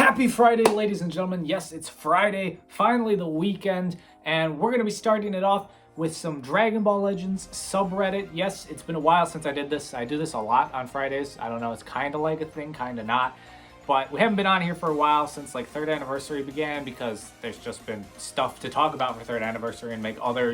Happy Friday, ladies and gentlemen. Yes, it's Friday, finally the weekend, and we're going to be starting it off with some Dragon Ball Legends subreddit. Yes, it's been a while since I did this. I do this a lot on Fridays. I don't know, it's kind of like a thing, kind of not. But we haven't been on here for a while since like 3rd anniversary began because there's just been stuff to talk about for 3rd anniversary and make other,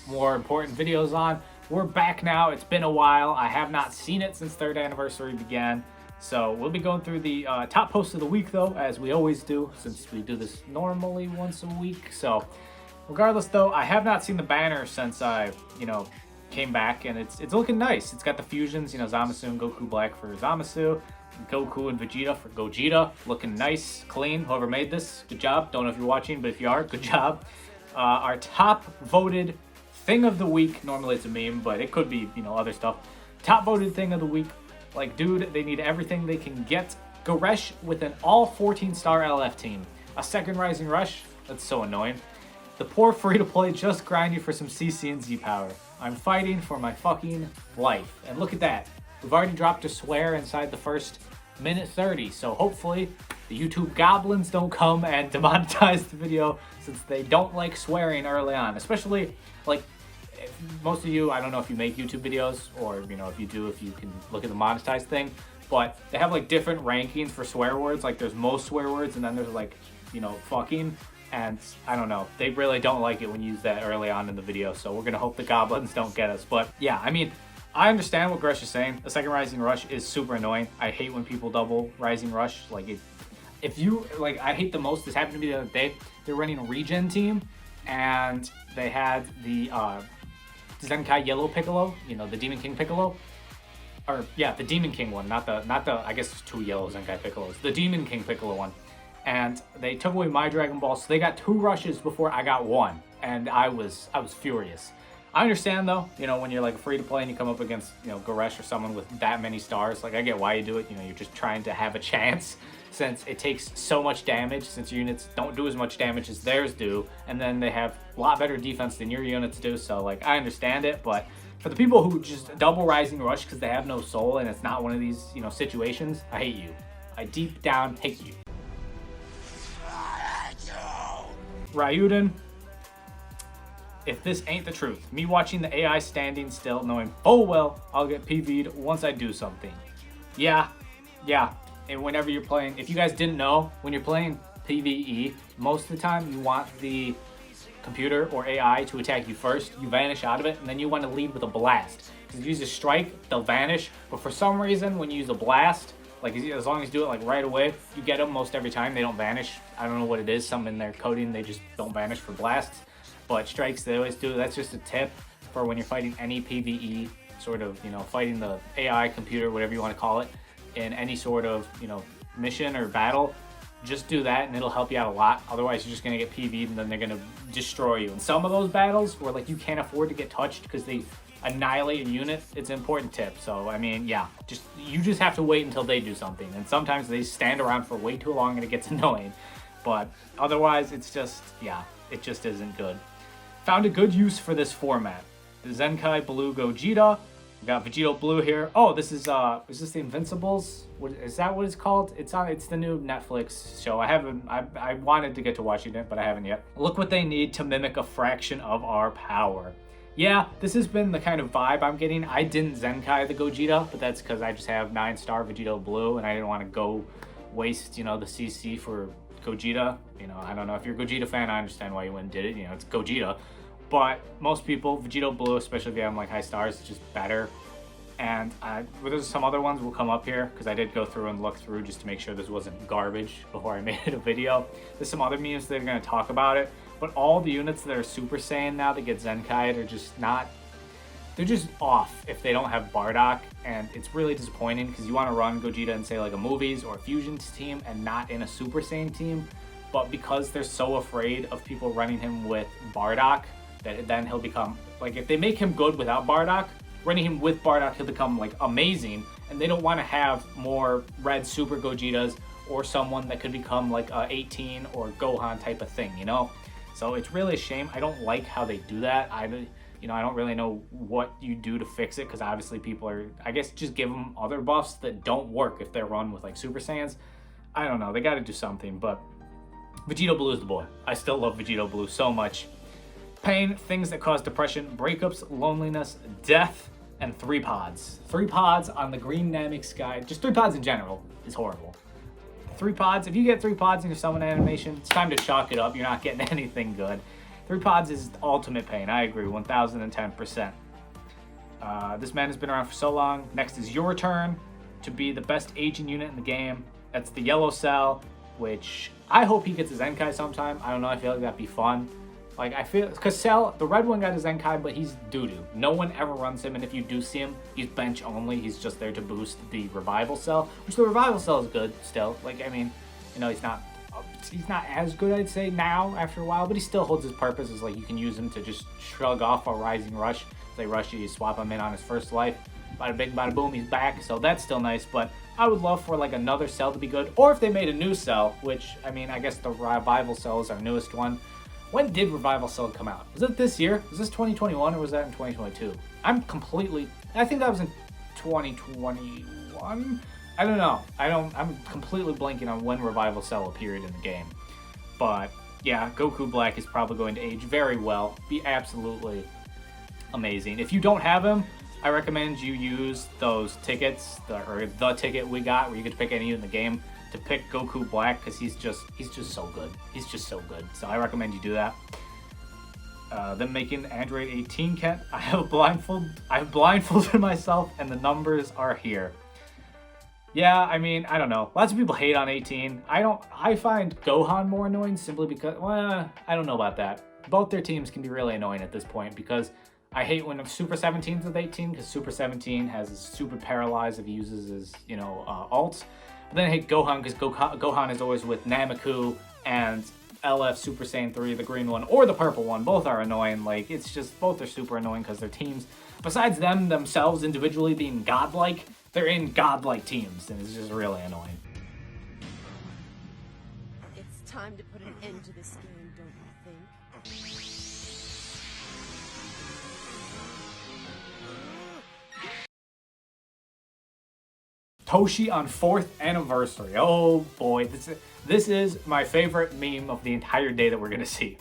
more important videos on. We're back now. It's been a while. I have not seen it since 3rd anniversary began. So we'll be going through the top posts of the week, though, as we always do, since we do this normally once a week. So regardless, though, I have not seen the banner since I, came back, and it's looking nice. It's got the fusions, Zamasu and Goku Black for Zamasu, Goku and Vegeta for Gogeta. Looking nice, clean. Whoever made this, good job. Don't know if you're watching, but if you are, good job. Our top voted thing of the week, normally it's a meme, but it could be, other stuff. Top voted thing of the week. Like, dude, they need everything they can get. Goresh with an all 14-star LF team. A second Rising Rush? That's so annoying. The poor free-to-play just grind you for some CC and Z power. I'm fighting for my fucking life. And look at that. We've already dropped a swear inside the first minute 30. So hopefully the YouTube goblins don't come and demonetize the video since they don't like swearing early on. Especially, like, most of you, I don't know if you make YouTube videos or, if you do, if you can look at the monetized thing, but they have like different rankings for swear words. Like there's most swear words and then there's like, fucking, and I don't know. They really don't like it when you use that early on in the video. So we're going to hope the goblins don't get us. But yeah, I mean, I understand what Gresh is saying. The second Rising Rush is super annoying. I hate when people double Rising Rush. Like I hate the most. This happened to me the other day. They're running a regen team and they had the, Zenkai Yellow Piccolo, the Demon King Piccolo, or yeah, the Demon King one, not the. I guess it's 2 yellow Zenkai Piccolos, the Demon King Piccolo one, and they took away my Dragon Ball, so they got 2 rushes before I got 1, and I was furious. I understand though, when you're like free to play and you come up against Goresh or someone with that many stars, like I get why you do it. You're just trying to have a chance. Since it takes so much damage, since your units don't do as much damage as theirs do, and then they have a lot better defense than your units do, so like I understand it, but for the people who just double Rising Rush because they have no soul and it's not one of these situations, I hate you. I deep down hate you. Ryuden, if this ain't the truth, me watching the AI standing still, knowing full well I'll get PV'd once I do something. Yeah. And whenever you're playing, if you guys didn't know, when you're playing PvE, most of the time you want the computer or AI to attack you first. You vanish out of it, and then you want to lead with a blast. Because if you use a strike, they'll vanish. But for some reason, when you use a blast, like as long as you do it like right away, you get them most every time. They don't vanish. I don't know what it is. Something in their coding, they just don't vanish for blasts. But strikes, they always do. That's just a tip for when you're fighting any PvE, sort of, fighting the AI, computer, whatever you want to call it, in any sort of mission or battle. Just do that and it'll help you out a lot. Otherwise you're just gonna get PV'd and then they're gonna destroy you. In some of those battles where like you can't afford to get touched because they annihilate a unit, it's an important tip. So I mean, yeah, you just have to wait until they do something, and sometimes they stand around for way too long and it gets annoying. But otherwise it's just, yeah, it just isn't good. Found a good use for this format. The Zenkai Blue Gogeta. We got Vegito Blue here. Oh, this is this the Invincibles? What is that? What it's called? It's the new Netflix show. I wanted to get to watching it, but I haven't yet. Look what they need to mimic a fraction of our power. Yeah, this has been the kind of vibe I'm getting. I didn't Zenkai the Gogeta, but that's because I just have 9-star Vegito Blue, and I didn't want to go waste the CC for Gogeta. I don't know if you're a Gogeta fan. I understand why you went and did it. It's Gogeta. But most people, Vegito Blue, especially if you have like high stars, is just better. And there's some other ones will come up here because I did go through and look through just to make sure this wasn't garbage before I made it a video. There's some other memes that are going to talk about it. But all the units that are Super Saiyan now that get Zenkai'd are just not... They're just off if they don't have Bardock. And it's really disappointing because you want to run Gogeta in, say, like a Movies or a Fusions team and not in a Super Saiyan team. But because they're so afraid of people running him with Bardock, that then he'll become, like, if they make him good without Bardock, running him with Bardock, he'll become, like, amazing, and they don't want to have more red Super Gogetas or someone that could become, like, a 18 or Gohan type of thing, So it's really a shame. I don't like how they do that. I don't really know what you do to fix it, because obviously people are, I guess, just give them other buffs that don't work if they're run with, like, Super Saiyans. I don't know. They got to do something, but Vegito Blue is the boy. I still love Vegito Blue so much. Pain, things that cause depression, breakups, loneliness, death, and 3 pods. 3 pods on the green Namek sky. Just 3 pods in general is horrible. 3 pods, if you get 3 pods in your summon animation, it's time to chalk it up. You're not getting anything good. 3 pods is ultimate pain. I agree, 1010%. This man has been around for so long. Next is your turn to be the best agent unit in the game. That's the yellow cell, which I hope he gets a Zenkai sometime. I don't know, I feel like that'd be fun. Like, I feel, because Cell, the red one got a Zenkai, but he's doo-doo. No one ever runs him, and if you do see him, he's bench only. He's just there to boost the revival cell, which the revival cell is good still. Like, I mean, you know, he's not as good, I'd say, now after a while, but he still holds his purpose. It's like you can use him to just shrug off a rising rush. If they rush you swap him in on his first life. Bada bing, bada boom, he's back, so that's still nice, but I would love for, like, another cell to be good, or if they made a new cell, which, I mean, I guess the revival cell is our newest one. When did Revival Cell come out? Was it this year? Was this 2021 or was that in 2022? I think that was in 2021? I don't know. I'm completely blanking on when Revival Cell appeared in the game. But yeah, Goku Black is probably going to age very well. Be absolutely amazing. If you don't have him, I recommend you use those tickets, or the ticket we got where you get to pick any unit in the game, to pick Goku Black, because he's just so good. He's just so good. So I recommend you do that. Then making Android 18 Kent. I have blindfolded myself, and the numbers are here. Yeah, I mean, I don't know. Lots of people hate on 18. I find Gohan more annoying simply because, well, I don't know about that. Both their teams can be really annoying at this point, because I hate when Super 17's with 18, because Super 17 has his super paralyzed if he uses his, you know, ults. But then I hate Gohan, because Gohan is always with Nameku and LF Super Saiyan 3, the green one, or the purple one. Both are annoying. Like, it's just, both are super annoying because their teams, besides them themselves individually being godlike, they're in godlike teams, and it's just really annoying. It's time to put an end to this game, don't you think? Toshi on 4th anniversary. Oh boy, this is my favorite meme of the entire day that we're gonna see.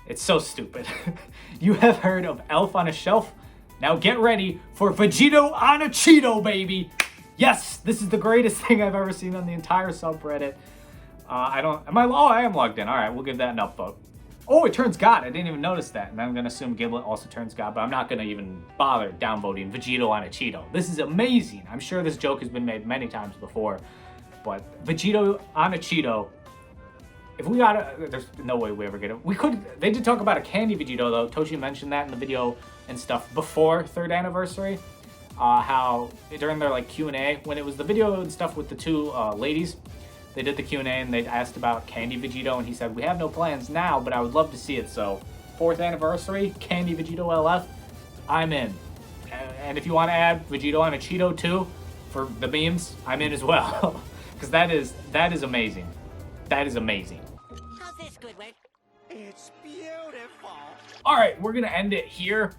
It's so stupid. You have heard of Elf on a Shelf? Now get ready for Vegito on a Cheeto, baby! Yes, this is the greatest thing I've ever seen on the entire subreddit. I am logged in. All right, we'll give that an upvote. Oh, it turns God. I didn't even notice that. And I'm going to assume Giblet also turns God, but I'm not going to even bother downvoting Vegito on a Cheeto. This is amazing. I'm sure this joke has been made many times before, but Vegito on a Cheeto, if we got there's no way we ever get it. They did talk about a candy Vegito, though. Toshi mentioned that in the video and stuff before 3rd anniversary. How during their, like, Q&A, when it was the video and stuff with the 2 ladies, they did the Q&A and they asked about Candy Vegito, and he said, we have no plans now, but I would love to see it. So 4th anniversary, Candy Vegito LF, I'm in. And if you want to add Vegito on a Cheeto too, for the memes, I'm in as well. Because that is amazing. That is amazing. How's this, Goodwin? It's beautiful. All right, we're going to end it here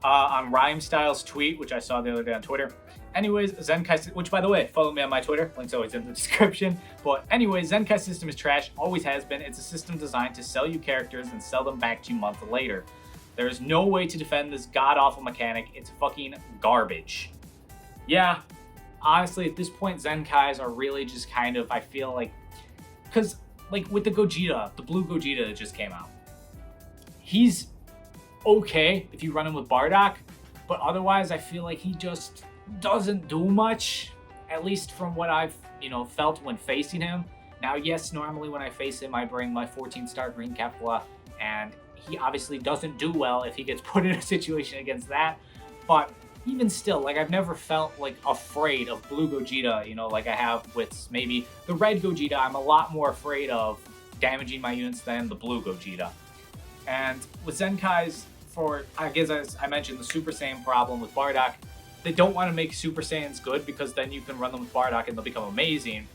on Rhyme Style's tweet, which I saw the other day on Twitter. Anyways, Zenkais, which, by the way, follow me on my Twitter. Link's always in the description. But anyways, Zenkais system is trash. Always has been. It's a system designed to sell you characters and sell them back to you months later. There is no way to defend this god-awful mechanic. It's fucking garbage. Yeah, honestly, at this point, Zenkais are really just kind of, I feel like, because, like, with the Gogeta, the blue Gogeta that just came out, he's okay if you run him with Bardock, but otherwise, I feel like he just doesn't do much, at least from what I've, felt when facing him. Now, yes, normally when I face him, I bring my 14-star green Kefla, and he obviously doesn't do well if he gets put in a situation against that. But even still, like, I've never felt, like, afraid of blue Gogeta, like I have with maybe the red Gogeta. I'm a lot more afraid of damaging my units than the blue Gogeta. And with Zenkais, I guess as I mentioned, the Super Saiyan problem with Bardock, they don't want to make Super Saiyans good because then you can run them with Bardock and they'll become amazing.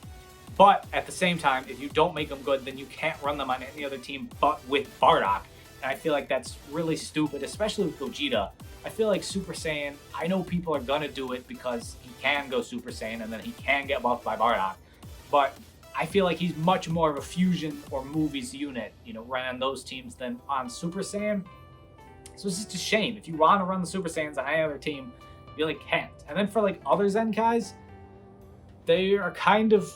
But at the same time, if you don't make them good, then you can't run them on any other team but with Bardock. And I feel like that's really stupid, especially with Gogeta. I feel like Super Saiyan, I know people are going to do it because he can go Super Saiyan and then he can get buffed by Bardock. But I feel like he's much more of a fusion or movies unit, you know, run on those teams than on Super Saiyan. So it's just a shame. If you want to run the Super Saiyans on any other team, you like can't. And then for like other Zenkais, they are kind of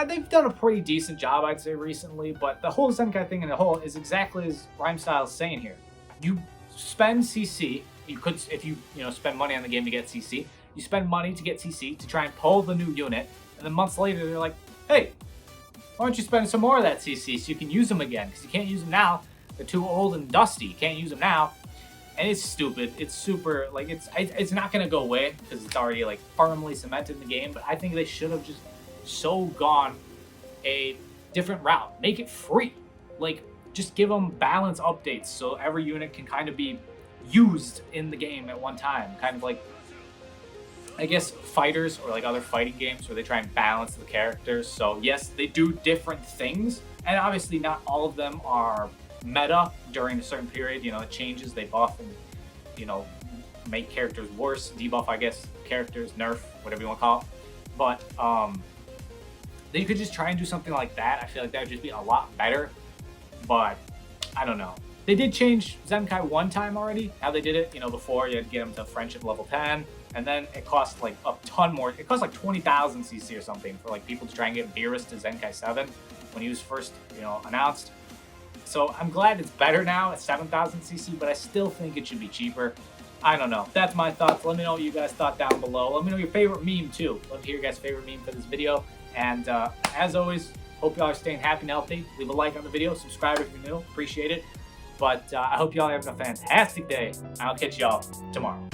they've done a pretty decent job, I'd say, recently. But the whole Zenkai thing in the whole is exactly as Rhymestyle is saying here. You spend CC. You could, if you spend money on the game to get CC. You spend money to get CC to try and pull the new unit, and then months later they're like, hey, why don't you spend some more of that CC so you can use them again? Because you can't use them now. They're too old and dusty. You can't use them now. And it's stupid. It's super, like, it's not going to go away because it's already, like, firmly cemented in the game. But I think they should have just so gone a different route. Make it free. Like, just give them balance updates so every unit can kind of be used in the game at one time. Kind of like, I guess, fighters or like other fighting games where they try and balance the characters. So yes, they do different things, and obviously not all of them are meta during a certain period. You know, it changes, they buff and, you know, make characters worse, debuff, I guess, characters, nerf, whatever you want to call it. But they could just try and do something like that. I feel like that would just be a lot better. But I don't know. They did change Zenkai one time already. How they did it, you know, before you had to get them to friendship level 10. And then it cost like a ton more. It cost like 20,000 CC or something for like people to try and get Beerus to Zenkai 7 when he was first, you know, announced. So I'm glad it's better now at 7,000 CC, but I still think it should be cheaper. I don't know. That's my thoughts. Let me know what you guys thought down below. Let me know your favorite meme too. Love to hear your guys' favorite meme for this video. And as always, hope y'all are staying happy and healthy. Leave a like on the video. Subscribe if you're new. Appreciate it. But I hope y'all are having a fantastic day. I'll catch y'all tomorrow.